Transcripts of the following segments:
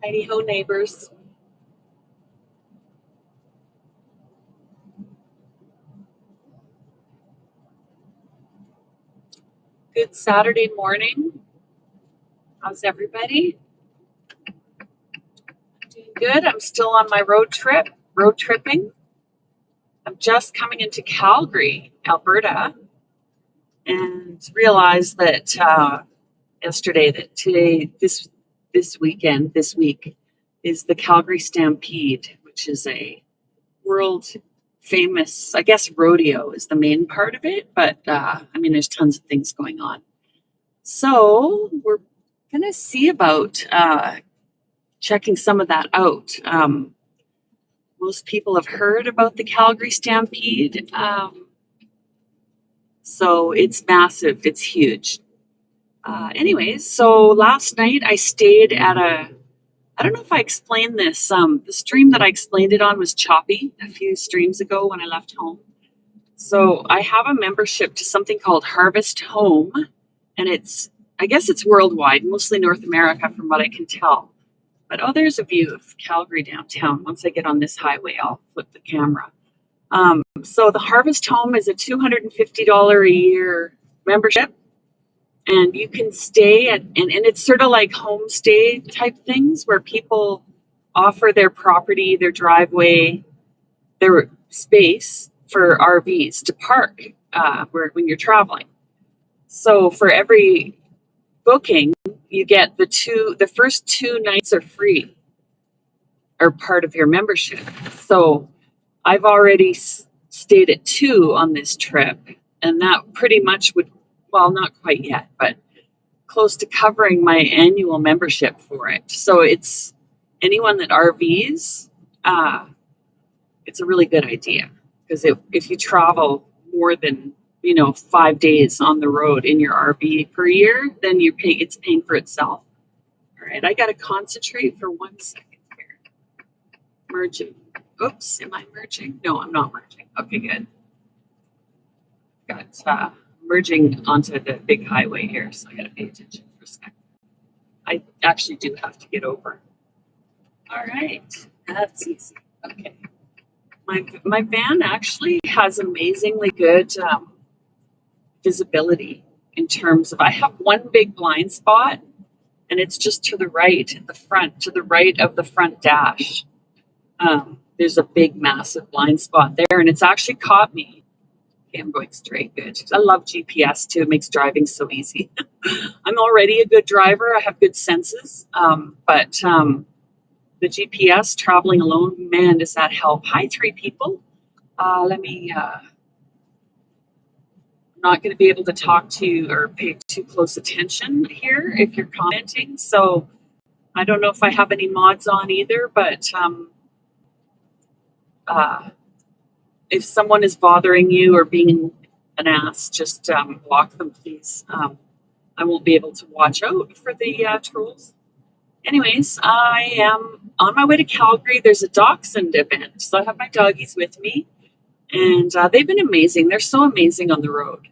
Heidi ho, neighbors. Good Saturday morning. How's everybody? Doing good. I'm still on my road tripping. I'm just coming into Calgary, Alberta, and realized that yesterday that this week is the Calgary Stampede, which is a world famous, I guess rodeo is the main part of it, but there's tons of things going on. So we're going to see about checking some of that out. Most people have heard about the Calgary Stampede. So it's massive, it's huge. Anyways, so last night I stayed at I don't know if I explained this. The stream that I explained it on was choppy a few streams ago when I left home. So I have a membership to something called Harvest Home, and I guess it's worldwide, mostly North America from what I can tell. But there's a view of Calgary downtown. Once I get on this highway, I'll flip the camera. So the Harvest Home is a $250 a year membership, and you can stay and it's sort of like homestay type things where people offer their property, their driveway, their space for RVs to park when you're traveling. So for every booking, you get the first 2 nights are free, are part of your membership. So I've already stayed at 2 on this trip, and that pretty much well, not quite yet, but close to covering my annual membership for it. So it's anyone that RVs, it's a really good idea because if you travel more than 5 days on the road in your RV per year, then it's paying for itself. All right, I got to concentrate for 1 second here. Merging. Oops, am I merging? No, I'm not merging. Okay, good. Got merging onto the big highway here, so I got to pay attention for a second. I actually do have to get over. All right, that's easy. Okay. My van actually has amazingly good visibility in terms of I have one big blind spot, and it's just to the right at the front, to the right of the front dash. There's a big, massive blind spot there, and it's actually caught me. Okay, I'm going straight. Good. I love GPS too. It makes driving so easy. I'm already a good driver. I have good senses, but the GPS traveling alone, man, does that help? Hi, 3 people. I'm not going to be able to talk to you or pay too close attention here if you're commenting. So I don't know if I have any mods on either, but if someone is bothering you or being an ass, just block them, please. I won't be able to watch out for the trolls. Anyways, I am on my way to Calgary. There's a dachshund event, so I have my doggies with me, and they've been amazing. They're so amazing on the road.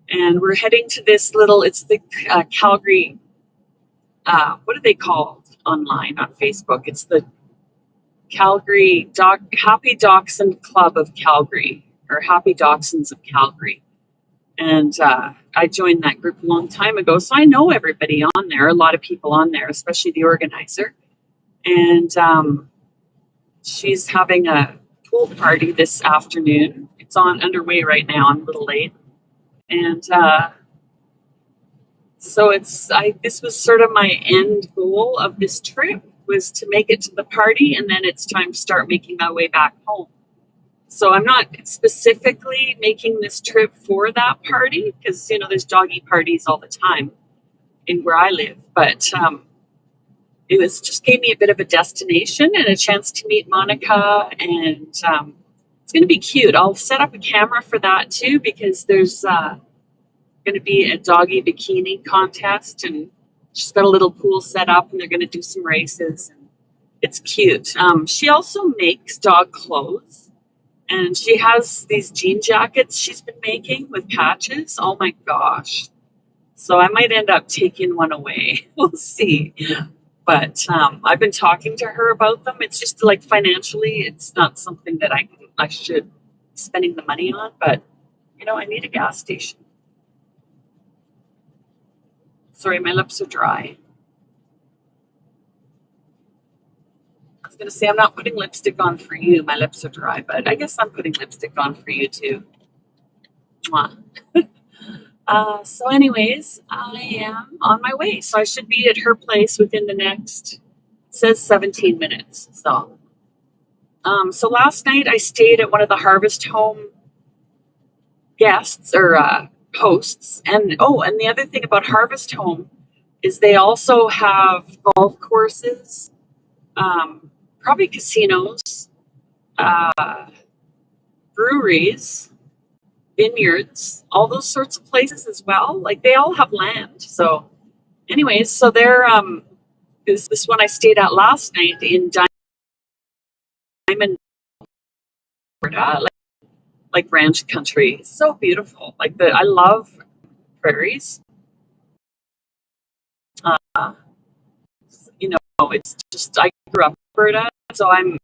And we're heading to it's the Calgary, what are they called online on Facebook? It's the Calgary Happy Dachshund Club of Calgary, or Happy Dachshunds of Calgary. And I joined that group a long time ago, so I know everybody on there, a lot of people on there, especially the organizer. And she's having a pool party this afternoon. It's underway right now. I'm a little late. And so this was sort of my end goal of this trip, was to make it to the party, and then it's time to start making my way back home. So I'm not specifically making this trip for that party because, there's doggy parties all the time in where I live. But it just gave me a bit of a destination and a chance to meet Monica. And it's going to be cute. I'll set up a camera for that too, because there's going to be a doggy bikini contest. And she's got a little pool set up, and they're going to do some races. And it's cute. She also makes dog clothes. And she has these jean jackets she's been making with patches. Oh my gosh. So I might end up taking one away. We'll see. But I've been talking to her about them. It's just like financially, it's not something that I should be spending the money on. But I need a gas station. Sorry, my lips are dry. I was gonna say I'm not putting lipstick on for you. My lips are dry, but I guess I'm putting lipstick on for you too. Mwah. So anyways, I am on my way. So I should be at her place within the next, it says 17 minutes. So last night I stayed at one of the Harvest Home guests or hosts. And the other thing about Harvest Home is they also have golf courses, probably casinos, uh, breweries, vineyards, all those sorts of places as well. Like they all have land. So, anyways, so they're this one I stayed at last night in Diamond, Alberta, like ranch country. It's so beautiful. I love prairies. Uh, it's just I grew up in Alberta, so I'm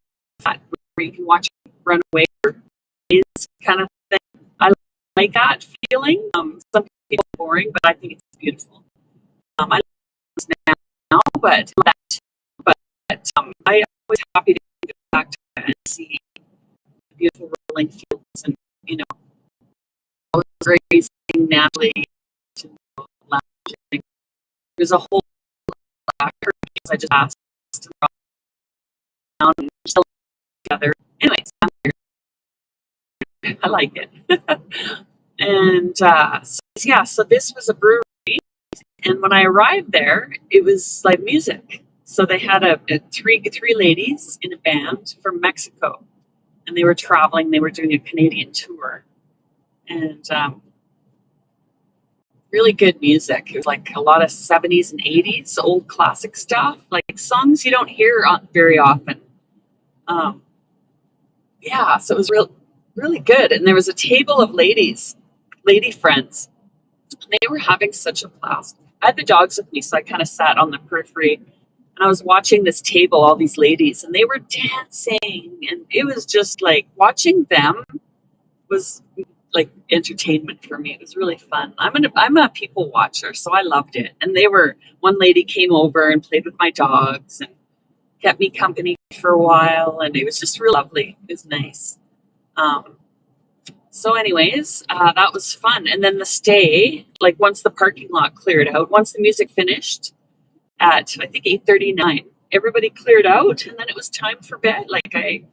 that where you can watch it run away is kind of thing. I like that feeling. Some people are boring, but I think it's beautiful. I love it now, but I was happy to go back to it and see beautiful rolling fields and all the grazing naturally. Lounging. There's a whole I just asked around and still together. Anyways, I'm here. I like it. And so this was a brewery, and when I arrived there, it was live music. So they had three ladies in a band from Mexico, and they were traveling. They were doing a Canadian tour, and really good music. It was like a lot of 70s and 80s old classic stuff, like songs you don't hear very often. Um, so it was really good. And there was a table of lady friends. They were having such a blast. I had the dogs with me, so I kind of sat on the periphery and I was watching this table, all these ladies, and they were dancing. And it was just like watching them was like entertainment for me. It was really fun. I'm a people watcher, so I loved it. And one lady came over and played with my dogs and kept me company for a while, and it was just real lovely. It was nice. Um, so, anyways, that was fun. And then the stay, like once the parking lot cleared out, once the music finished at I think 8:39, everybody cleared out, and then it was time for bed. Like I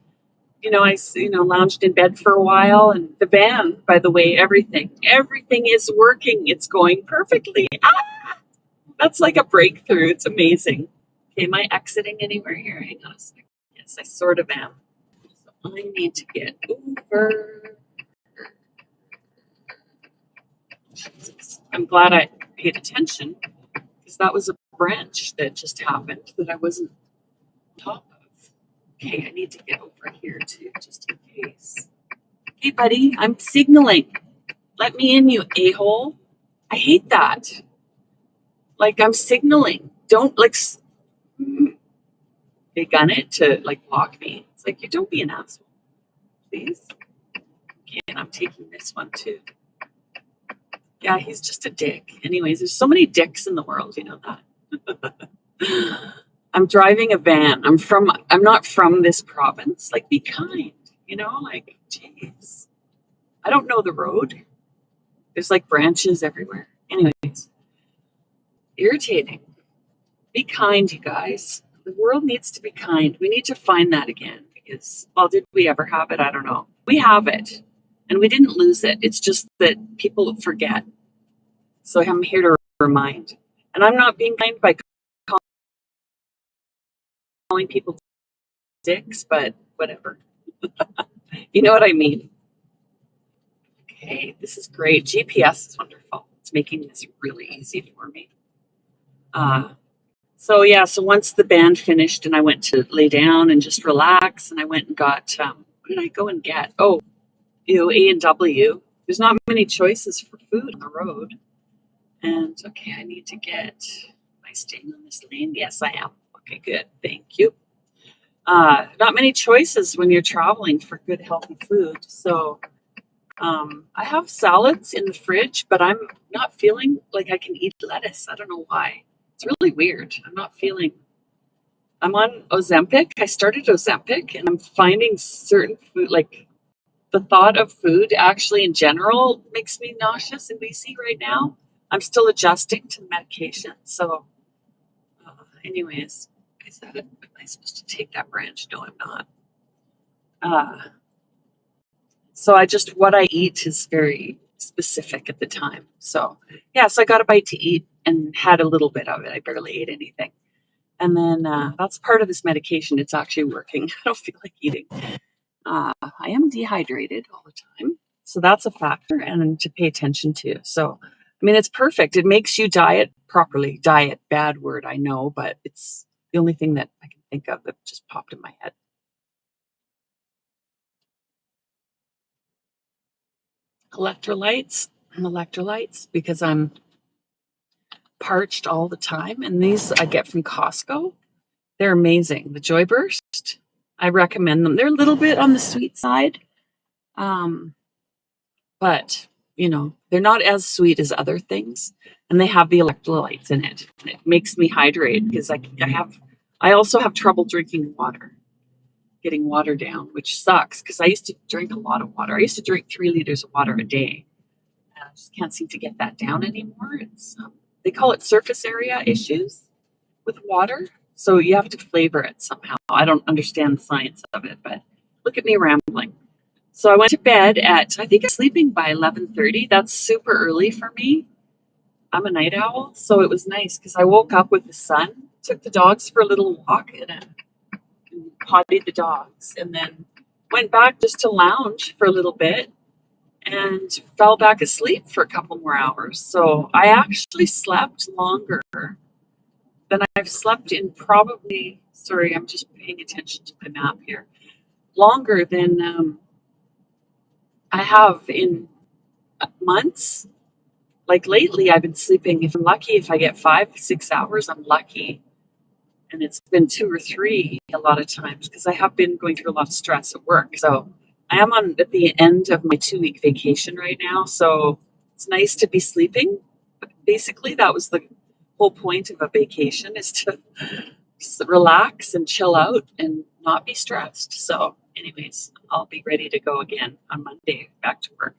lounged in bed for a while, and the van, by the way, everything is working. It's going perfectly. That's like a breakthrough. It's amazing. Okay, am I exiting anywhere here? Hang on a second. Yes, I sort of am. So I need to get over. I'm glad I paid attention because that was a branch that just happened that I wasn't on top of. Okay, I need to get over here too, just in case. Hey, buddy, I'm signaling. Let me in, you a-hole. I hate that. Like, I'm signaling. Don't, like, they gun it to, like, block me. It's like, you don't be an asshole, please. Okay, and I'm taking this one, too. Yeah, he's just a dick. Anyways, there's so many dicks in the world, you know that. I'm driving a van. I'm not from this province. Like, be kind, like, jeez. I don't know the road. There's like branches everywhere. Anyways, irritating. Be kind, you guys. The world needs to be kind. We need to find that again because, well, did we ever have it? I don't know. We have it and we didn't lose it. It's just that people forget. So I'm here to remind. And I'm not being kind by calling people dicks, but whatever. You know what I mean? Okay, this is great. GPS is wonderful. It's making this really easy for me. So once the band finished and I went to lay down and just relax, and I went and got what did I go and get? Oh, A&W. There's not many choices for food on the road. And okay, I need to get, am I staying on this lane? Yes, I am. Okay, good. Thank you. Not many choices when you're traveling for good, healthy food. So I have salads in the fridge, but I'm not feeling like I can eat lettuce. I don't know why. It's really weird. I'm on Ozempic. I started Ozempic and I'm finding certain food, like the thought of food actually in general makes me nauseous in BC right now. I'm still adjusting to the medication. So, anyways, am I supposed to take that branch? No, I'm not. Uh, So I just, what I eat is very specific at the time. So yeah, so I got a bite to eat and had a little bit of it. I barely ate anything. And then that's part of this medication. It's actually working. I don't feel like eating. I am dehydrated all the time. So that's a factor and to pay attention to. So, I mean, it's perfect. It makes you diet properly. Diet, bad word, I know, but it's the only thing that I can think of that just popped in my head. Electrolytes, because I'm parched all the time. And these I get from Costco. They're amazing. The Joy Burst, I recommend them. They're a little bit on the sweet side, um, but they're not as sweet as other things. And they have the electrolytes in it. And it makes me hydrate because I also have trouble drinking water, getting water down, which sucks because I used to drink a lot of water. I used to drink 3 liters of water a day. And I just can't seem to get that down anymore. They call it surface area issues with water. So you have to flavor it somehow. I don't understand the science of it, but look at me rambling. So I went to bed at, I think I'm sleeping by 11:30. That's super early for me. I'm a night owl, so it was nice because I woke up with the sun, took the dogs for a little walk and pottied the dogs, and then went back just to lounge for a little bit and fell back asleep for a couple more hours. So I actually slept longer than I've slept in probably, sorry, I'm just paying attention to my map here, longer than I have in months. Like lately, I've been sleeping, if I'm lucky, if I get 5, 6 hours, I'm lucky. And it's been 2 or 3 a lot of times because I have been going through a lot of stress at work. So I am at the end of my 2 week vacation right now. So it's nice to be sleeping. But basically, that was the whole point of a vacation is to relax and chill out and not be stressed. So, anyways, I'll be ready to go again on Monday back to work.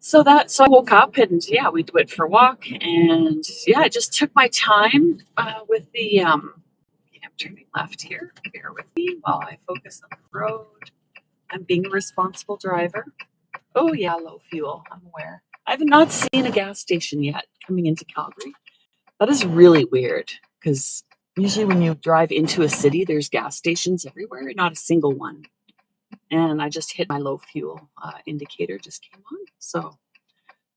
So I woke up and yeah, we went for a walk and yeah, I just took my time with the okay, I'm turning left here. Bear with me while I focus on the road. I'm being a responsible driver. Oh yeah, low fuel. I'm aware. I've not seen a gas station yet coming into Calgary. That is really weird because usually when you drive into a city, there's gas stations everywhere, not a single one. And I just hit my low fuel indicator, just came on.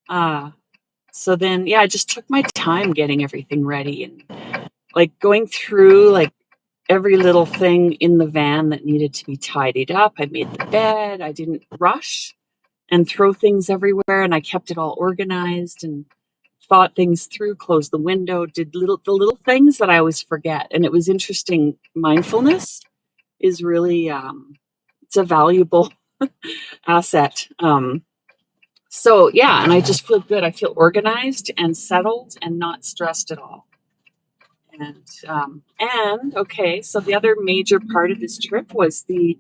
Uh, so then, yeah, I just took my time getting everything ready and like going through like every little thing in the van that needed to be tidied up. I made the bed. I didn't rush and throw things everywhere, and I kept it all organized and thought things through, closed the window, did the little things that I always forget. And it was interesting. Mindfulness is really it's a valuable asset. So yeah, and I just feel good. I feel organized and settled and not stressed at all. And okay, so the other major part of this trip was the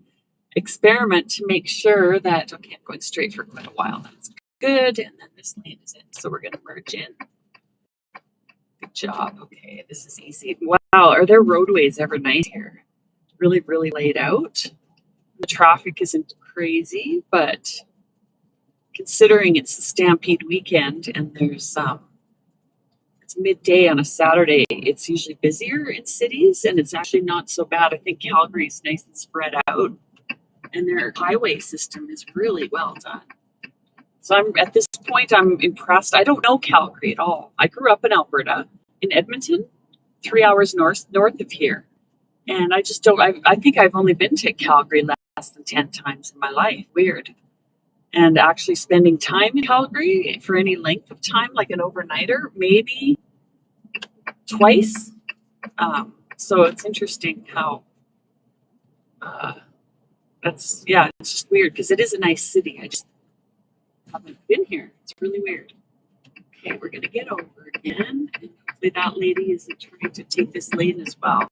experiment to make sure that okay, I'm going straight for quite a while. That's good, and then this lane is in, so we're going to merge in. Good job. Okay, this is easy. Wow, are there roadways ever nice here? Really, really laid out. The traffic isn't crazy, but considering it's the Stampede weekend and there's it's midday on a Saturday, it's usually busier in cities and it's actually not so bad. I think Calgary's nice and spread out and their highway system is really well done. So I'm at this point I'm impressed. I don't know Calgary at all. I grew up in Alberta, in Edmonton, 3 hours north of here. And I just don't I think I've only been to Calgary less than 10 times in my life. Weird. And actually spending time in Calgary for any length of time, like an overnighter, maybe twice. So it's interesting how uh, it's just weird because it is a nice city. I just haven't been here. It's really weird. Okay, we're gonna get over again. And hopefully that lady isn't trying to take this lane as well.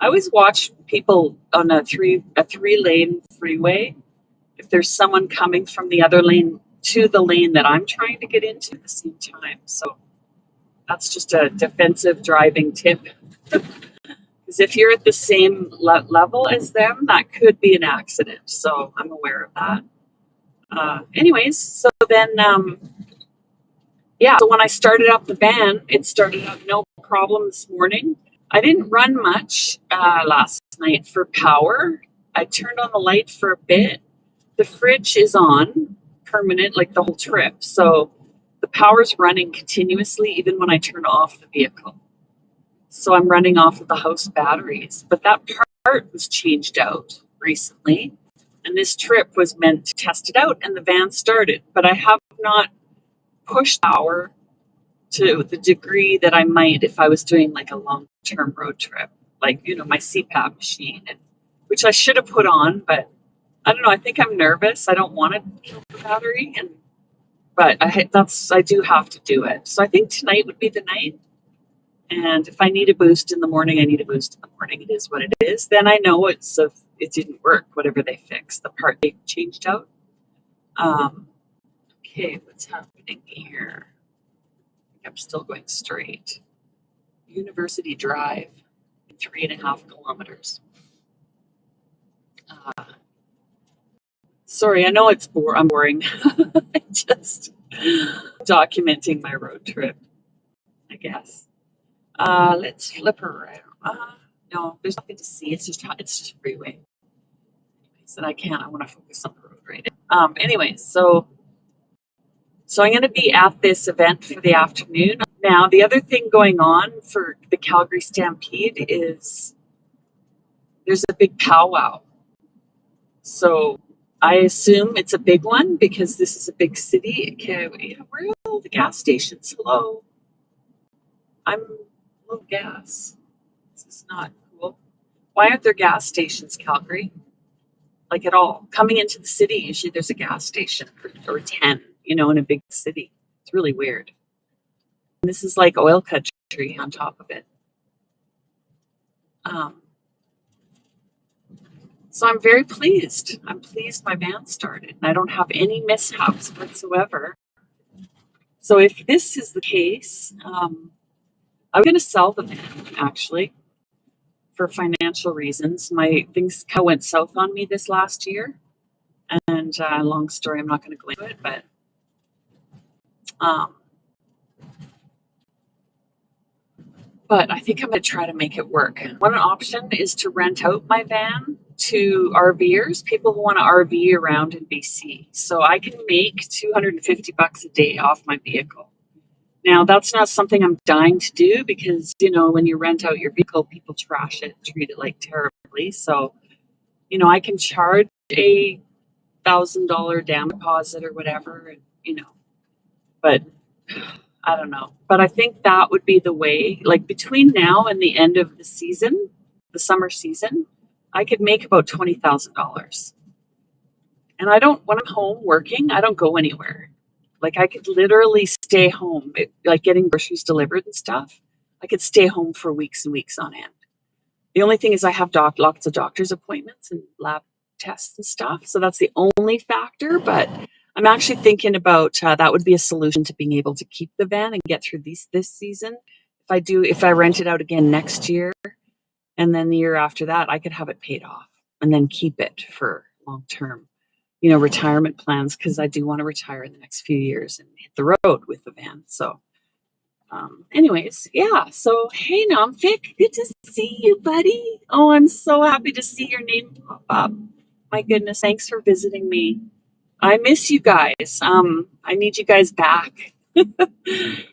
I always watch people on a three lane freeway. If there's someone coming from the other lane to the lane that I'm trying to get into at the same time. So that's just a defensive driving tip. Because if you're at the same level as them, that could be an accident. So I'm aware of that. Anyways, so then, so when I started up the van, it started up no problem this morning. I didn't run much last night for power. I turned on the light for a bit. The fridge is on permanent, like the whole trip. So the power's running continuously, even when I turn off the vehicle. So I'm running off of the house batteries. But that part was changed out recently. And this trip was meant to test it out, and the van started. But I have not pushed power to the degree that I might if I was doing like a long-term road trip, like, my CPAP machine, which I should have put on, but I don't know. I think I'm nervous. I don't want to kill the battery, but I do have to do it. So I think tonight would be the night. And if I need a boost in the morning, I need a boost in the morning. It is what it is. Then I know it didn't work, whatever they fixed, the part they changed out. Okay, what's happening here? I'm still going straight. University Drive, 3.5 kilometers. Sorry, I know I'm boring. Just documenting my road trip, I guess. Let's flip around. No, there's nothing to see. It's just freeway. And I want to focus on the road right now. Anyways, so I'm going to be at this event for the afternoon. Now, the other thing going on for the Calgary Stampede is there's a big powwow. So I assume it's a big one because this is a big city. Okay, where are all the gas stations? Hello. I'm low gas. This is not cool. Why aren't there gas stations, Calgary? Like at all. Coming into the city, usually there's a gas station or 10, in a big city. It's really weird. And this is like oil country on top of it. So I'm very pleased. I'm pleased my van started and I don't have any mishaps whatsoever. So if this is the case, I'm going to sell the van actually for financial reasons. Things kind of went south on me this last year. And long story, I'm not going to go into it, but I think I'm going to try to make it work. One option is to rent out my van to RVers, people who want to RV around in BC. So I can make $250 a day off my vehicle. Now, that's not something I'm dying to do because, when you rent out your vehicle, people trash it, treat it like terribly. So, I can charge a $1,000 down deposit or whatever, but I don't know. But I think that would be the way, like between now and the end of the season, the summer season, I could make about $20,000. And when I'm home working, I don't go anywhere. Like I could literally stay home, like getting groceries delivered and stuff. I could stay home for weeks and weeks on end. The only thing is I have lots of doctor's appointments and lab tests and stuff. So that's the only factor. But I'm actually thinking about that would be a solution to being able to keep the van and get through this season. If I rent it out again next year, and then the year after that, I could have it paid off and then keep it for long-term, retirement plans, because I do want to retire in the next few years and hit the road with the van. So anyways, yeah. So, hey, Namfik, good to see you, buddy. Oh, I'm so happy to see your name pop up. My goodness, thanks for visiting me. I miss you guys. I need you guys back.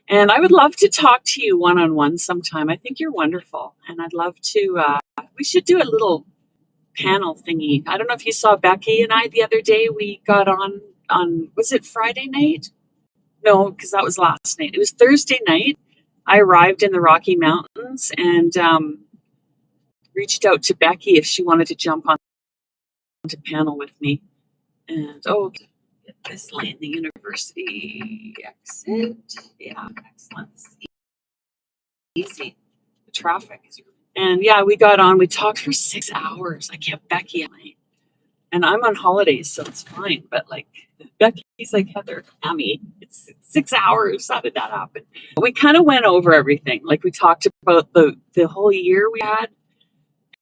And I would love to talk to you one-on-one sometime. I think you're wonderful. And I'd love to, we should do a little panel thingy. I don't know if you saw Becky and I the other day. We got on, was it Friday night? No, because that was last night. It was Thursday night. I arrived in the Rocky Mountains and reached out to Becky if she wanted to jump on to panel with me. And get this lane, the university exit. Yeah, excellent. Easy. The traffic is really. And yeah, we got on. We talked for 6 hours. I kept Becky on my, and I'm on holidays, so it's fine. But like Becky's like, Heather, Cammy, it's 6 hours. How did that happen? We kind of went over everything. Like we talked about the whole year we had,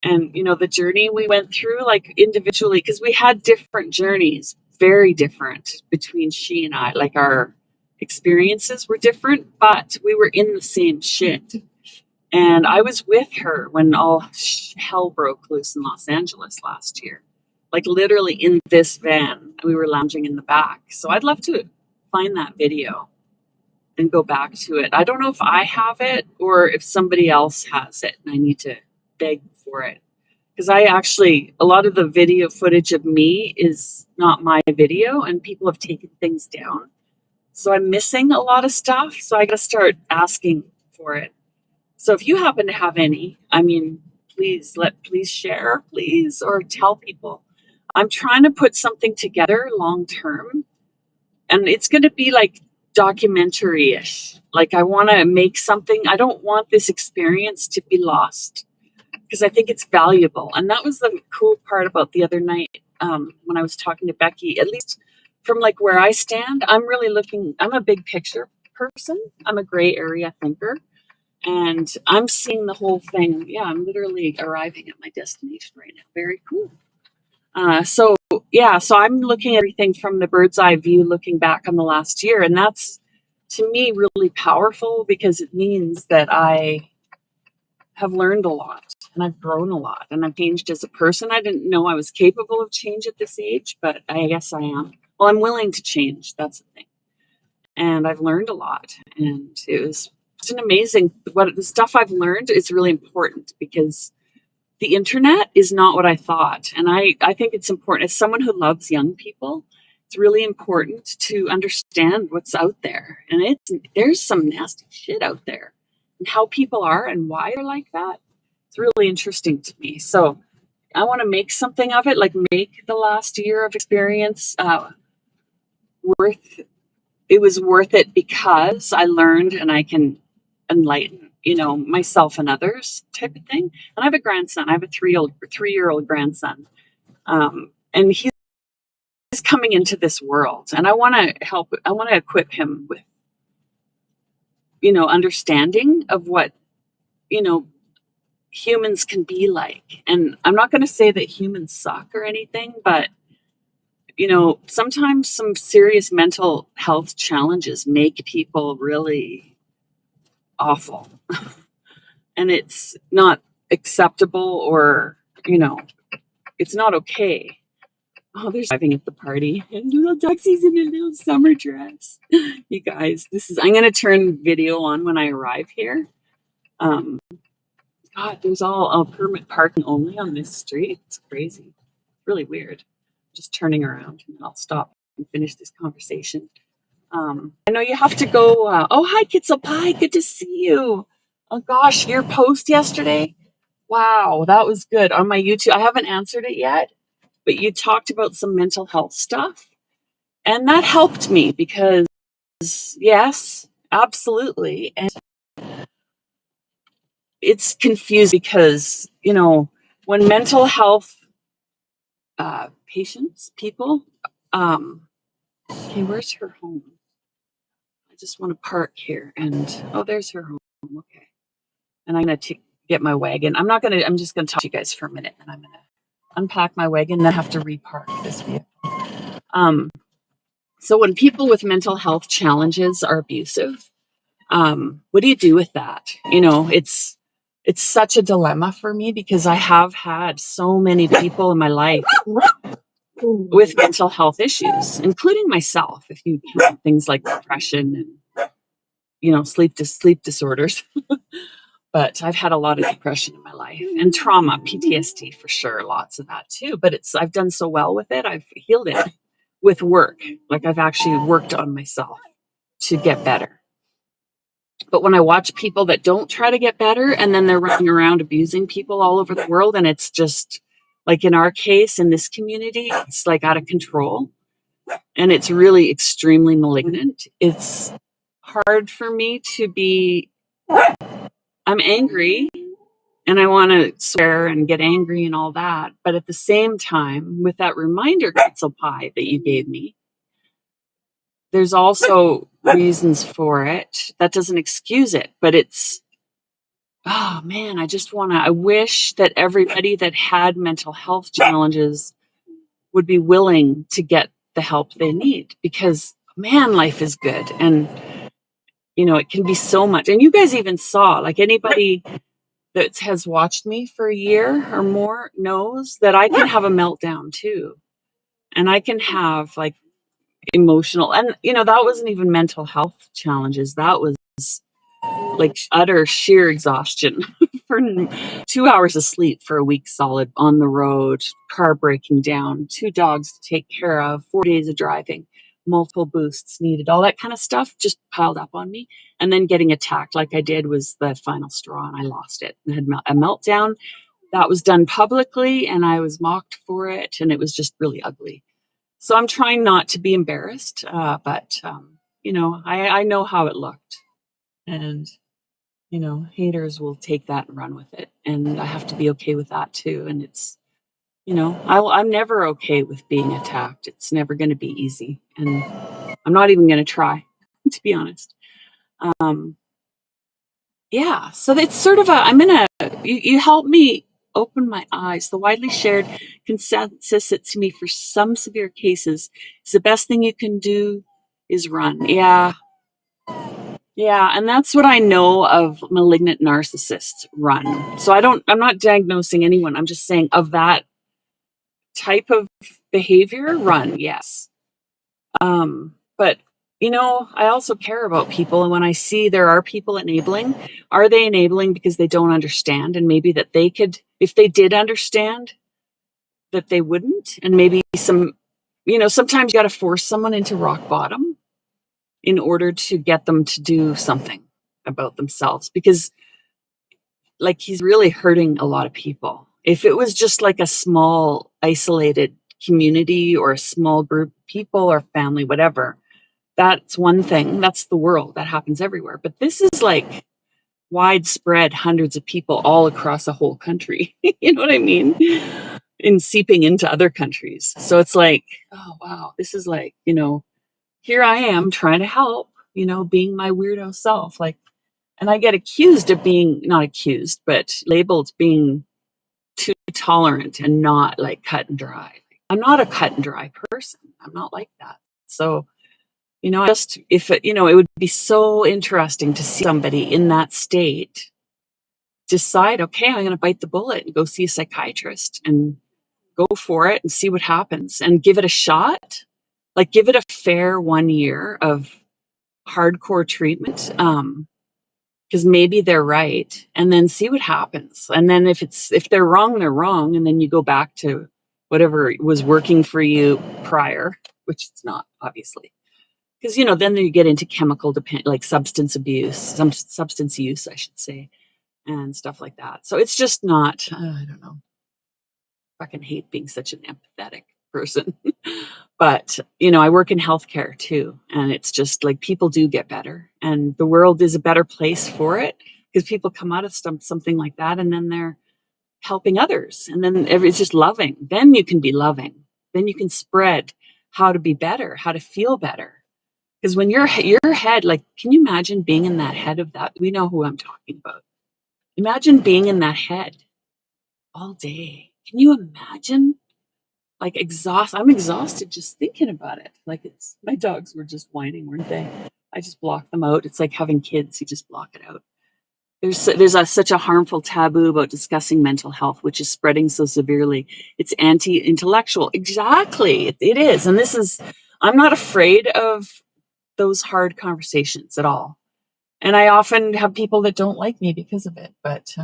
and the journey we went through, like individually, because we had different journeys, very different between she and I. Like our experiences were different, but we were in the same shit. And I was with her when all hell broke loose in Los Angeles last year. Like literally in this van, we were lounging in the back. So I'd love to find that video and go back to it. I don't know if I have it or if somebody else has it and I need to beg for it. Because a lot of the video footage of me is not my video and people have taken things down. So I'm missing a lot of stuff. So I got to start asking for it. So if you happen to have any, please share, please, or tell people. I'm trying to put something together long term, and it's going to be like documentary-ish. Like I want to make something. I don't want this experience to be lost because I think it's valuable. And that was the cool part about the other night when I was talking to Becky. At least from like where I stand, I'm a big picture person. I'm a gray area thinker. And I'm seeing the whole thing. Yeah, I'm literally arriving at my destination right now. Very cool. So I'm looking at everything from the bird's eye view, looking back on the last year. And that's, to me, really powerful because it means that I have learned a lot and I've grown a lot and I've changed as a person. I didn't know I was capable of change at this age, but I guess I am. Well, I'm willing to change. That's the thing. And I've learned a lot. And it's an amazing, what the stuff I've learned is really important because the internet is not what I thought. And I think it's important as someone who loves young people, it's really important to understand what's out there. And there's some nasty shit out there and how people are and why they're like that. It's really interesting to me. So I want to make something of it, like make the last year of experience it was worth it because I learned and I can enlighten, myself and others type of thing. And I have a grandson. I have a 3-year-old grandson. And he's coming into this world and I want to equip him with, understanding of what, humans can be like. And I'm not going to say that humans suck or anything, but sometimes some serious mental health challenges make people really awful. And it's not acceptable or, it's not okay. Oh, there's driving at the party and little Duxie's in a little summer dress. You guys, I'm going to turn video on when I arrive here. God, there's all permit parking only on this street. It's crazy. It's really weird. Just turning around and I'll stop and finish this conversation. I know you have to go. Hi, Kitzel Pie. Good to see you. Oh, gosh, your post yesterday. Wow, that was good. On my YouTube, I haven't answered it yet, but you talked about some mental health stuff. And that helped me because, yes, absolutely. And it's confused because, when mental health people, okay, where's her home? I just want to park here and, there's her home. Okay. And I'm going to get my wagon. I'm just going to talk to you guys for a minute and I'm going to unpack my wagon and then have to repark this vehicle. So when people with mental health challenges are abusive, what do you do with that? It's such a dilemma for me because I have had so many people in my life with mental health issues, including myself, if you count things like depression and, sleep disorders. But I've had a lot of depression in my life and trauma, PTSD for sure, lots of that too. But I've done so well with it. I've healed it with work. Like I've actually worked on myself to get better. But when I watch people that don't try to get better and then they're running around abusing people all over the world, and it's just like in our case, in this community, it's like out of control and it's really extremely malignant. It's hard for me to be, I'm angry and I want to swear and get angry and all that. But at the same time, with that reminder pretzel pie that you gave me, there's also reasons for it. That doesn't excuse it, but it's, oh man, I wish that everybody that had mental health challenges would be willing to get the help they need because man, life is good. And, it can be so much. And you guys even saw, like anybody that has watched me for a year or more knows that I can have a meltdown too. And I can have like emotional, and, that wasn't even mental health challenges. That was like utter sheer exhaustion for 2 hours of sleep for a week solid on the road, car breaking down, 2 dogs to take care of, 4 days of driving, multiple boosts needed, all that kind of stuff just piled up on me. And then getting attacked like I did was the final straw, and I lost it and had a meltdown. That was done publicly, and I was mocked for it, and it was just really ugly. So I'm trying not to be embarrassed, but I know how it looked, and haters will take that and run with it. And I have to be okay with that too. And it's, I'm never okay with being attacked. It's never going to be easy. And I'm not even going to try, to be honest. Um, yeah. So it's sort of you help me open my eyes. The widely shared consensus to me for some severe cases is the best thing you can do is run. Yeah. Yeah, and that's what I know of malignant narcissists run. So I'm not diagnosing anyone. I'm just saying of that type of behavior, run, yes. But I also care about people, and when I see there are people enabling, are they enabling because they don't understand, and maybe that they could, if they did understand, that they wouldn't, and maybe sometimes you got to force someone into rock bottom in order to get them to do something about themselves, because like he's really hurting a lot of people. If it was just like a small isolated community or a small group of people or family, whatever, that's one thing. That's the world. That happens everywhere. But this is like widespread, hundreds of people all across a whole country. You know what I mean? In seeping into other countries. So it's like, oh wow, this is like, here I am trying to help, being my weirdo self. Like, and I get accused of being, not accused, but labeled being too tolerant and not like cut and dry. I'm not a cut and dry person. I'm not like that. So, just if it, it would be so interesting to see somebody in that state decide, okay, I'm going to bite the bullet and go see a psychiatrist and go for it and see what happens and give it a shot. Like, give it a fair 1 year of hardcore treatment. Because maybe they're right, and then see what happens. And then if they're wrong, they're wrong, and then you go back to whatever was working for you prior, which it's not, obviously. Because then you get into chemical like substance abuse, some substance use, I should say, and stuff like that. So it's just not. I don't know. Fucking hate being such an empathetic person. But, I work in healthcare too. And it's just like people do get better, and the world is a better place for it because people come out of something like that and then they're helping others. And then it's just loving. Then you can be loving. Then you can spread how to be better, how to feel better. Because when your head, like, can you imagine being in that head of that? We know who I'm talking about. Imagine being in that head all day. Can you imagine? Like I'm exhausted just thinking about it. Like my dogs were just whining, weren't they? I just blocked them out. It's like having kids, you just block it out. There's such a harmful taboo about discussing mental health, which is spreading so severely. It's anti-intellectual. Exactly. It is. And I'm not afraid of those hard conversations at all. And I often have people that don't like me because of it, but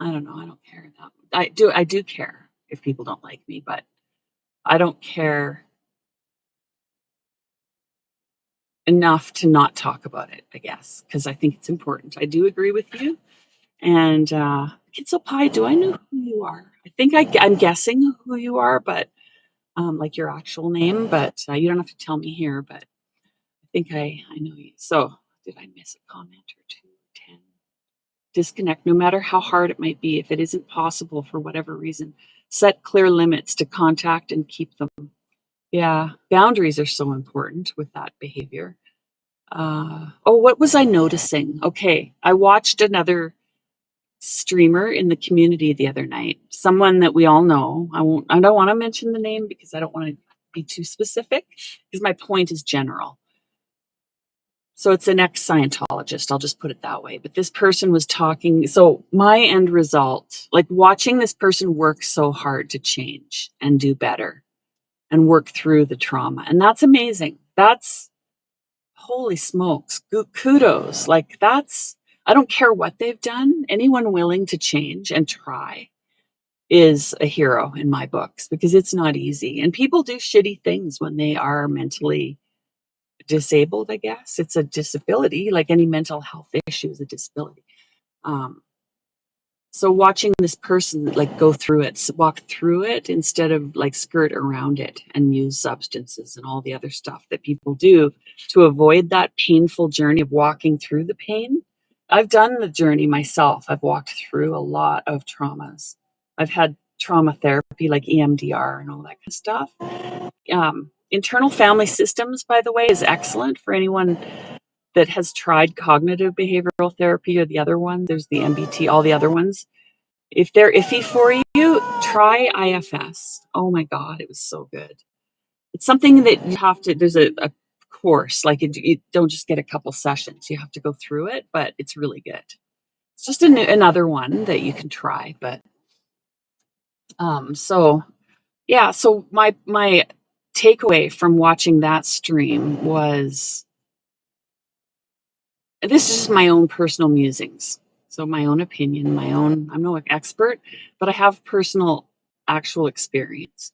I don't know. I don't care that. I do care if people don't like me, but I don't care. enough to not talk about it, I guess, because I think it's important. I do agree with you. And Kitzel Pie, do I know who you are? I think I'm guessing who you are, but like your actual name, but you don't have to tell me here, but I think I know you. So did I miss a comment or two? 10. Disconnect, no matter how hard it might be. If it isn't possible for whatever reason, set clear limits to contact and keep them. Yeah, boundaries are so important with that behavior. What was I noticing? Okay, I watched another streamer in the community the other night, someone that we all know. I don't want to mention the name because I don't want to be too specific, because my point is general. So it's an ex-Scientologist, I'll just put it that way. But this person was talking. So my end result, like watching this person work so hard to change and do better and work through the trauma. And that's amazing. That's holy smokes. Kudos. Like I don't care what they've done. Anyone willing to change and try is a hero in my books, because it's not easy. And people do shitty things when they are mentally disabled, I guess. It's a disability, like any mental health issue is a disability. So watching this person like go through it, walk through it instead of like skirt around it and use substances and all the other stuff that people do to avoid that painful journey of walking through the pain. I've done the journey myself. I've walked through a lot of traumas. I've had trauma therapy like EMDR and all that kind of stuff. Internal family systems, by the way, is excellent for anyone that has tried cognitive behavioral therapy or the other one. There's the MBT, all the other ones. If they're iffy for you, try IFS. Oh my God, it was so good. It's something that you have to, there's a course, like you don't just get a couple sessions. You have to go through it, but it's really good. It's just another one that you can try. But so my takeaway from watching that stream was, this is just my own personal musings. So my own opinion, I'm no expert, but I have personal actual experience.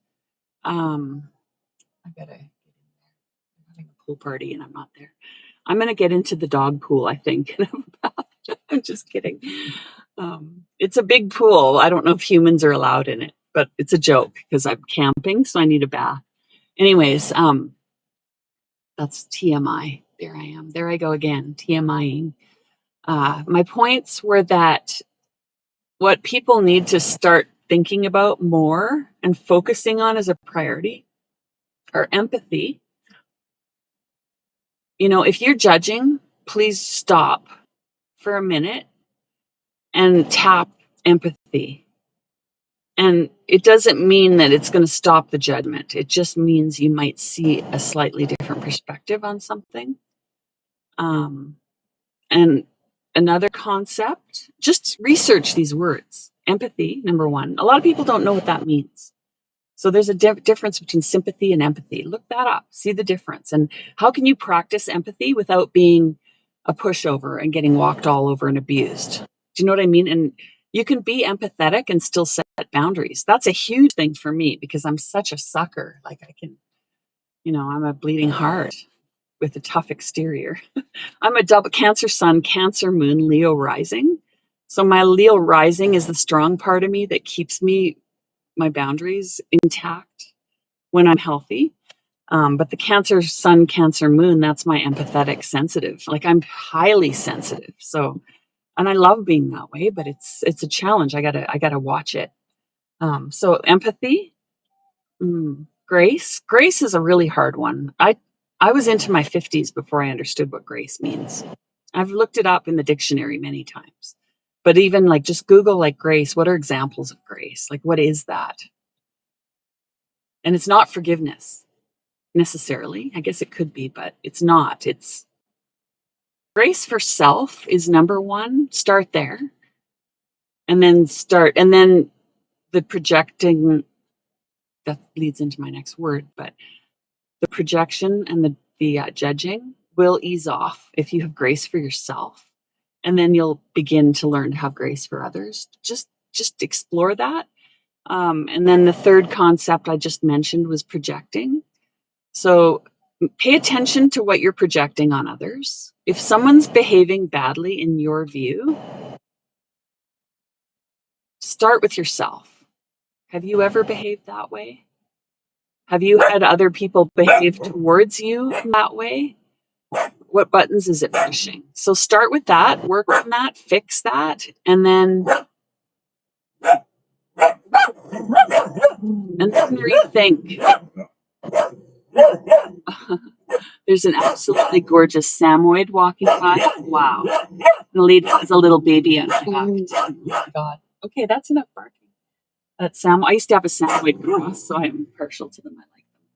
I gotta, I'm having a pool party and I'm not there. I'm gonna get into the dog pool, I think. I'm just kidding. It's a big pool. I don't know if humans are allowed in it, but it's a joke because I'm camping, so I need a bath. Anyways, that's TMI. There I am. There I go again, TMIing. My points were that what people need to start thinking about more and focusing on as a priority are empathy. You know, if you're judging, please stop for a minute and tap empathy. And it doesn't mean that it's going to stop the judgment. It just means you might see a slightly different perspective on something. And another concept, just research these words. Empathy, number one. A lot of people don't know what that means. So there's a difference between sympathy and empathy. Look that up. See the difference. And how can you practice empathy without being a pushover and getting walked all over and abused? Do you know what I mean? And you can be empathetic and still set boundaries. That's a huge thing for me because I'm such a sucker. Like I can, I'm a bleeding heart with a tough exterior. I'm a double Cancer sun, Cancer moon, Leo rising. So my Leo rising is the strong part of me that keeps my boundaries intact when I'm healthy. But the Cancer sun, Cancer moon, that's my empathetic sensitive. Like I'm highly sensitive. So, and I love being that way, but it's a challenge. I gotta watch it. So empathy, grace is a really hard one. I was into my 50s before I understood what grace means. I've looked it up in the dictionary many times, but even like just Google like grace. What are examples of grace? Like, what is that? And it's not forgiveness necessarily. I guess it could be, but it's not. It's grace for self is number one. Start there. And then the projecting, that leads into my next word, but the projection and the judging will ease off if you have grace for yourself. And then you'll begin to learn to have grace for others. Just explore that. And then the third concept I just mentioned was projecting. So pay attention to what you're projecting on others. If someone's behaving badly in your view, start with yourself. Have you ever behaved that way? Have you had other people behave towards you that way? What buttons is it pushing? So start with that, work on that, fix that, and then rethink. There's an absolutely gorgeous Samoyed walking by. Wow. The lady has a little baby on her back. Oh my God. Okay, that's enough barking. I used to have a Samoyed cross, so I'm partial to them. I like them.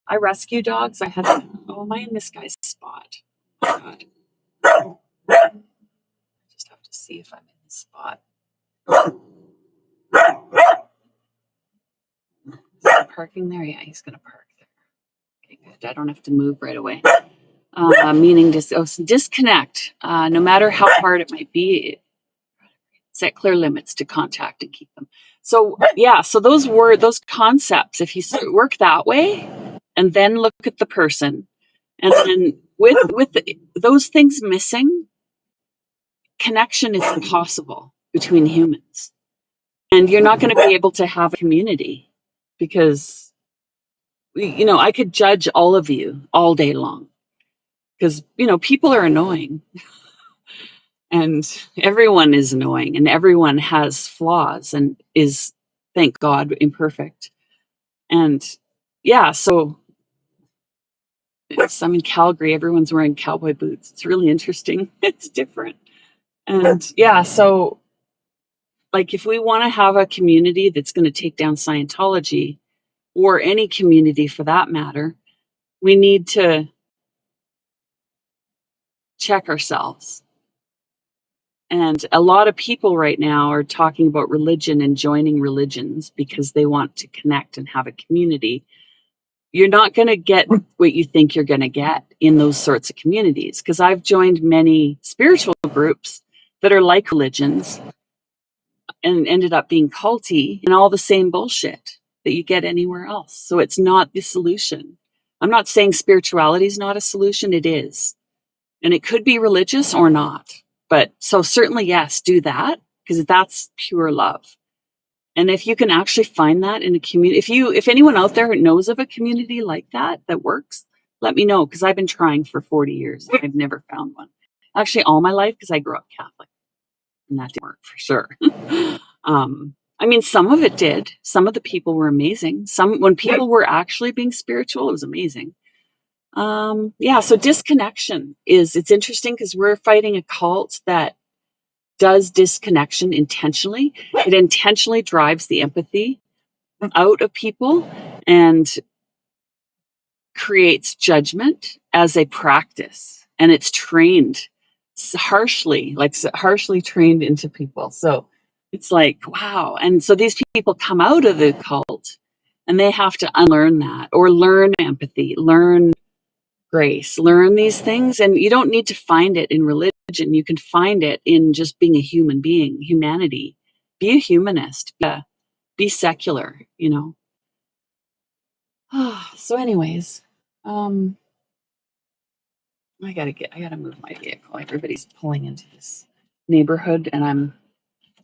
I rescue dogs. I had, am I in this guy's spot? Oh God. I just have to see if I'm in the spot. Is he parking there? Yeah, he's going to park there. Okay, good. I don't have to move right away. Meaning disconnect. No matter how hard it might be, set clear limits to contact and keep them. So yeah, so those concepts, if you work that way and then look at the person, and then with those things missing, connection is impossible between humans. And you're not going to be able to have a community because, I could judge all of you all day long because, people are annoying. And everyone is annoying and everyone has flaws and is, thank God, imperfect. And yeah, so I'm in Calgary. Everyone's wearing cowboy boots. It's really interesting. It's different. And yeah, so like if we want to have a community that's going to take down Scientology or any community for that matter, we need to check ourselves. And a lot of people right now are talking about religion and joining religions because they want to connect and have a community. You're not going to get what you think you're going to get in those sorts of communities. Because I've joined many spiritual groups that are like religions and ended up being culty and all the same bullshit that you get anywhere else. So it's not the solution. I'm not saying spirituality is not a solution. It is. And it could be religious or not. But so certainly, yes, do that because that's pure love. And if you can actually find that in a community, if anyone out there knows of a community like that works, let me know because I've been trying for 40 years. I've never found one. Actually, all my life because I grew up Catholic, and that didn't work for sure. I mean, some of it did. Some of the people were amazing. When people were actually being spiritual, it was amazing. Yeah, so disconnection it's interesting because we're fighting a cult that does disconnection intentionally. It intentionally drives the empathy out of people and creates judgment as a practice. And it's trained harshly trained into people. So it's like, wow. And so these people come out of the cult and they have to unlearn that or learn empathy, learn grace, learn these things. And you don't need to find it in religion. You can find it in just being a human being, humanity. Be a humanist, be secular, So anyways, I gotta move my vehicle. Everybody's pulling into this neighborhood and I'm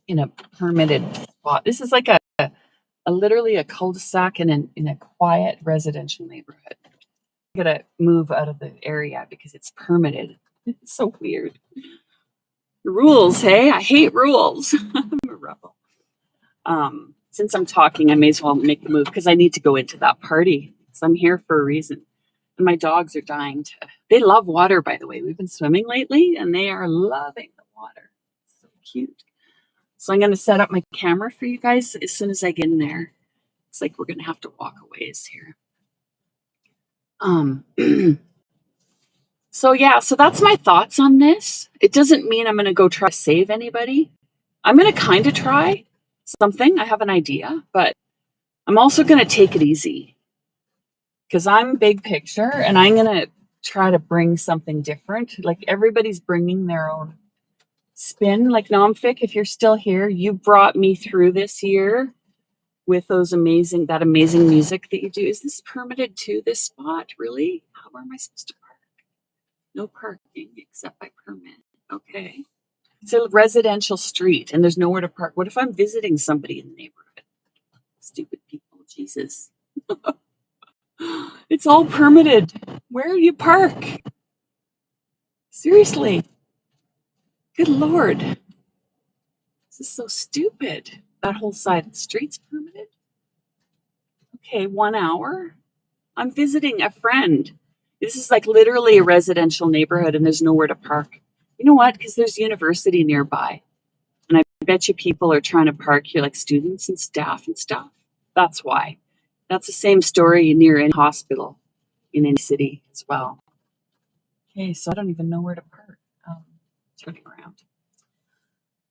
in a permitted spot. This is like a literally a cul-de-sac in a quiet residential neighborhood. I gotta move out of the area because it's permitted. It's so weird. Rules, hey? I hate rules. I'm a rebel. Since I'm talking, I may as well make the move because I need to go into that party. So I'm here for a reason. And my dogs are dying to. They love water, by the way. We've been swimming lately and they are loving the water. So cute. So I'm going to set up my camera for you guys as soon as I get in there. It's like we're going to have to walk a ways here. So yeah, so that's my thoughts on this. It doesn't mean I'm going to go try to save anybody. I'm going to kind of try something. I have an idea, but I'm also going to take it easy because I'm big picture and I'm going to try to bring something different. Like everybody's bringing their own spin. Like Nomfic, if you're still here, you brought me through this year with that amazing music that you do. Is this permitted to this spot? Really? How am I supposed to park? No parking except by permit. Okay. It's a residential street and there's nowhere to park. What if I'm visiting somebody in the neighborhood? Stupid people, Jesus. It's all permitted. Where do you park? Seriously. Good Lord. This is so stupid. That whole side of the street's permitted. Okay, 1 hour. I'm visiting a friend. This is like literally a residential neighborhood and there's nowhere to park. You know what? Because there's university nearby. And I bet you people are trying to park here, like students and staff and stuff. That's why. That's the same story near any hospital in any city as well. Okay, so I don't even know where to park. Turning around.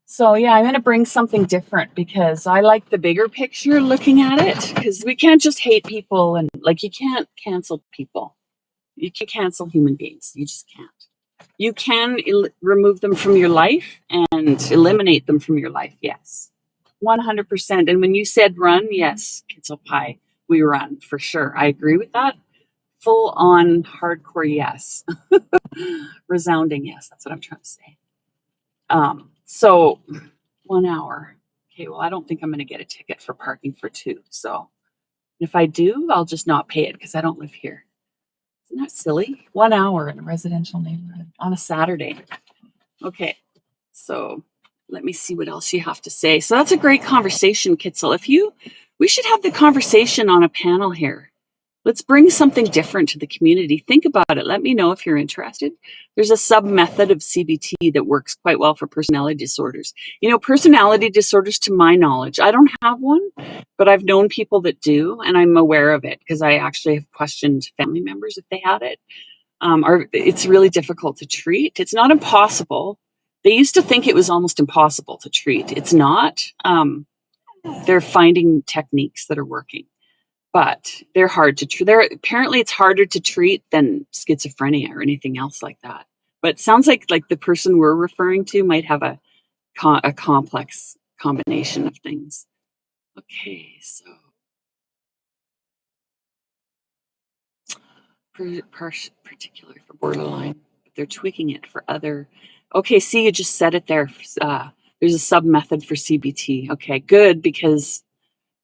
So yeah, I'm going to bring something different because I like the bigger picture looking at it, because we can't just hate people and like you can't cancel people. You can cancel human beings. You just can't. You can remove them from your life and eliminate them from your life. Yes, 100%. And when you said run, yes, Kitzel Pie, we run for sure. I agree with that. Full on hardcore yes. Resounding yes. That's what I'm trying to say. So 1 hour. Okay, well, I don't think I'm going to get a ticket for parking for 2. So if I do, I'll just not pay it because I don't live here. Isn't that silly? 1 hour in a residential neighborhood on a Saturday. Okay, so let me see what else you have to say. So that's a great conversation, Kitzel. We should have the conversation on a panel here. Let's bring something different to the community. Think about it. Let me know if you're interested. There's a sub-method of CBT that works quite well for personality disorders. You know, personality disorders, to my knowledge, I don't have one, but I've known people that do, and I'm aware of it because I actually have questioned family members if they had it. It's really difficult to treat. It's not impossible. They used to think it was almost impossible to treat. It's not. They're finding techniques that are working. But they're hard to treat. Apparently, it's harder to treat than schizophrenia or anything else like that. But it sounds like the person we're referring to might have a complex combination of things. Okay, so particularly for borderline, but they're tweaking it for other. Okay, see, you just said it there. There's a sub method for CBT. Okay, good, because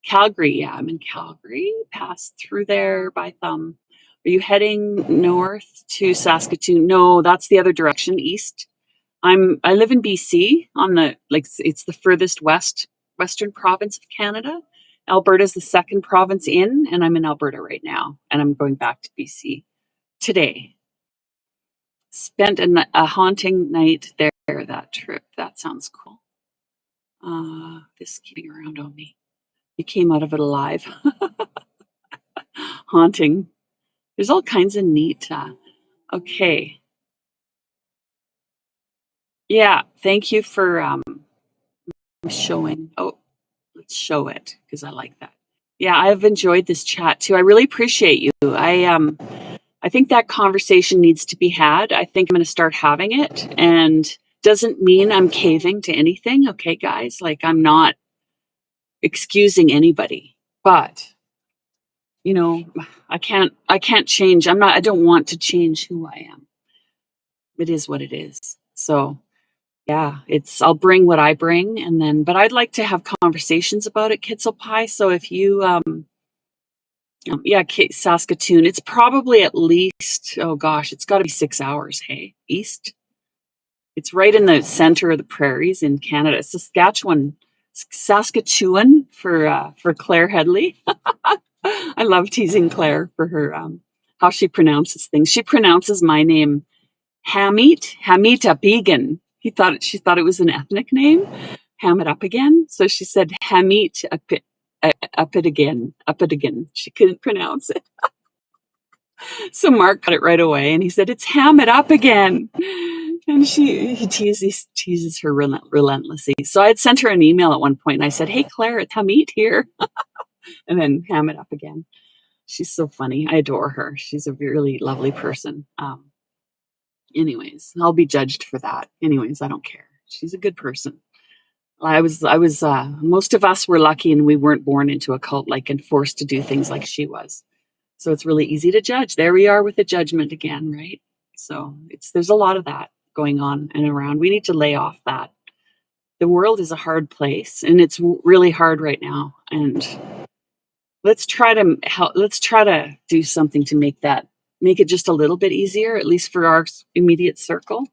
Calgary, yeah, I'm in Calgary. Pass through there by Thumb. Are you heading north to Saskatoon? No, that's the other direction, east. I live in BC on it's the furthest western province of Canada. Alberta is the second province in, and I'm in Alberta right now, and I'm going back to BC today. Spent a haunting night there. That trip. That sounds cool. This keeping around on me. You came out of it alive. Haunting. There's all kinds of neat. Okay. Yeah. Thank you for showing. Oh, let's show it because I like that. Yeah, I've enjoyed this chat too. I really appreciate you. I think that conversation needs to be had. I think I'm going to start having it, and doesn't mean I'm caving to anything. Okay, guys, like I'm not excusing anybody, but I can't change. I don't want to change who I am. It is what it is. So yeah, I'll bring what I bring, but I'd like to have conversations about it, Kitzel Pie. So if you, Saskatoon, it's probably at least, oh gosh, it's got to be 6 hours. Hey, east. It's right in the center of the prairies in Canada. Saskatchewan for Claire Headley. I love teasing Claire for her how she pronounces things. She pronounces my name Hamit Up Egan. She thought it was an ethnic name. Ham it up again. So she said Hamit up it again. She couldn't pronounce it. So Mark got it right away, and he said, "It's ham it up again." And he teases her relentlessly. So I had sent her an email at one point, and I said, "Hey Claire, it's Hamit here," and then ham it up again. She's so funny. I adore her. She's a really lovely person. Anyways, I'll be judged for that. Anyways, I don't care. She's a good person. Most of us were lucky and we weren't born into a cult like and forced to do things like she was. So it's really easy to judge. There we are with the judgment again, right? So there's a lot of that going on and around. We need to lay off that. The world is a hard place and it's really hard right now. And let's try to help. Let's try to do something to make it just a little bit easier, at least for our immediate circle.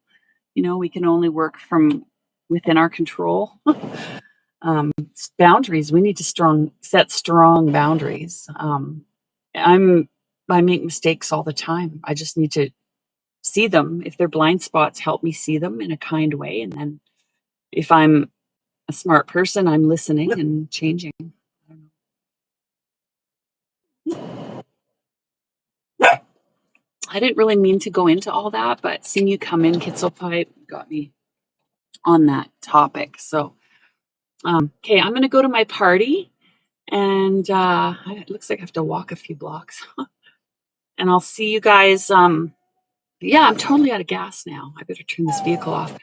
We can only work from within our control. Boundaries. We need to set strong boundaries. I make mistakes all the time. I just need to see them. If they're blind spots, help me see them in a kind way. And then if I'm a smart person, I'm listening and changing. I didn't really mean to go into all that, but seeing you come in, Kitzelpipe, got me on that topic. So, okay, I'm going to go to my party, and it looks like I have to walk a few blocks. And I'll see you guys. Yeah, I'm totally out of gas now. I better turn this vehicle off.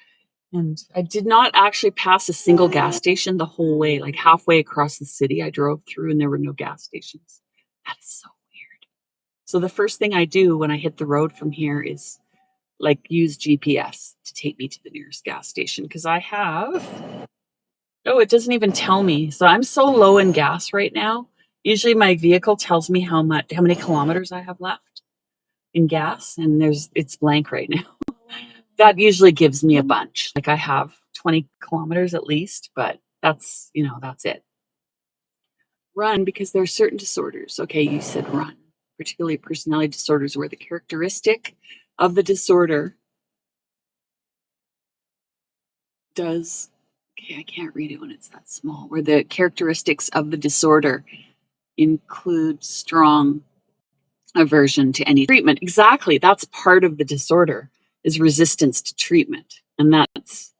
And I did not actually pass a single gas station the whole way. Like halfway across the city, I drove through and there were no gas stations. That is so weird. So the first thing I do when I hit the road from here is like use GPS to take me to the nearest gas station because it doesn't even tell me. So I'm so low in gas right now. Usually my vehicle tells me how many kilometers I have left in gas, and it's blank right now. That usually gives me a bunch. Like I have 20 kilometers at least, but that's it. Run because there are certain disorders. Okay, you said run, particularly personality disorders where the characteristic of the disorder does. Okay, I can't read it when it's that small. Where the characteristics of the disorder include strong aversion to any treatment. Exactly. That's part of the disorder is resistance to treatment. And that's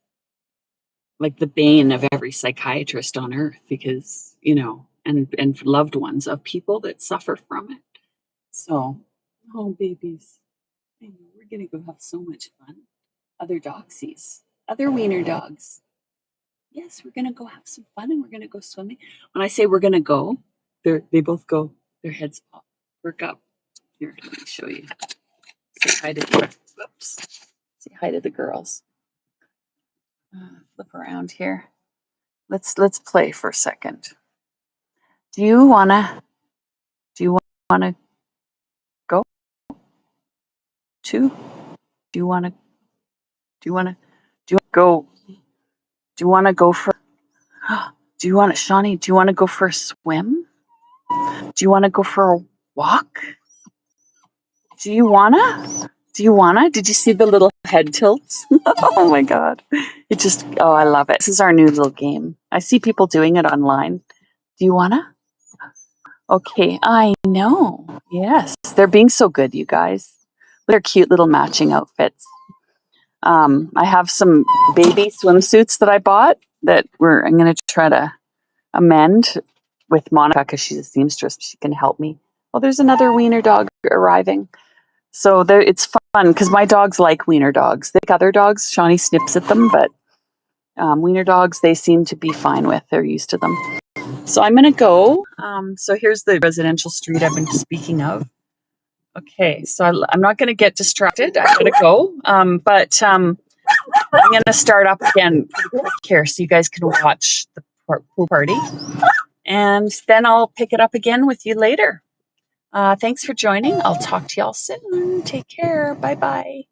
like the bane of every psychiatrist on earth because, and loved ones of people that suffer from it. So, oh, babies, I know we're going to go have so much fun. Other dogsies, other wiener dogs. Yes, we're going to go have some fun and we're going to go swimming. When I say we're going to go, they both go, their heads pop, perk up. Here, let me show you. Say hi to the girls. Flip around here. Let's play for a second. Do you wanna go? Two? Do you wanna go? Do you wanna go for? Shawnee? Do you wanna go for a swim? Do you wanna go for a walk? Do you wanna? Did you see the little head tilts? Oh my god! I love it. This is our new little game. I see people doing it online. Do you wanna? Okay, I know. Yes, they're being so good, you guys. They're cute little matching outfits. I have some baby swimsuits that I bought that I'm going to try to amend with Monica because she's a seamstress. She can help me. Oh, there's another wiener dog arriving. So it's fun because my dogs like wiener dogs. They like other dogs. Shawnee snips at them, but wiener dogs they seem to be fine with. They're used to them. So I'm going to go. So here's the residential street I've been speaking of. Okay, so I'm not going to get distracted. I'm going to go. But I'm going to start up again here so you guys can watch the pool party. And then I'll pick it up again with you later. Thanks for joining. I'll talk to y'all soon. Take care. Bye-bye.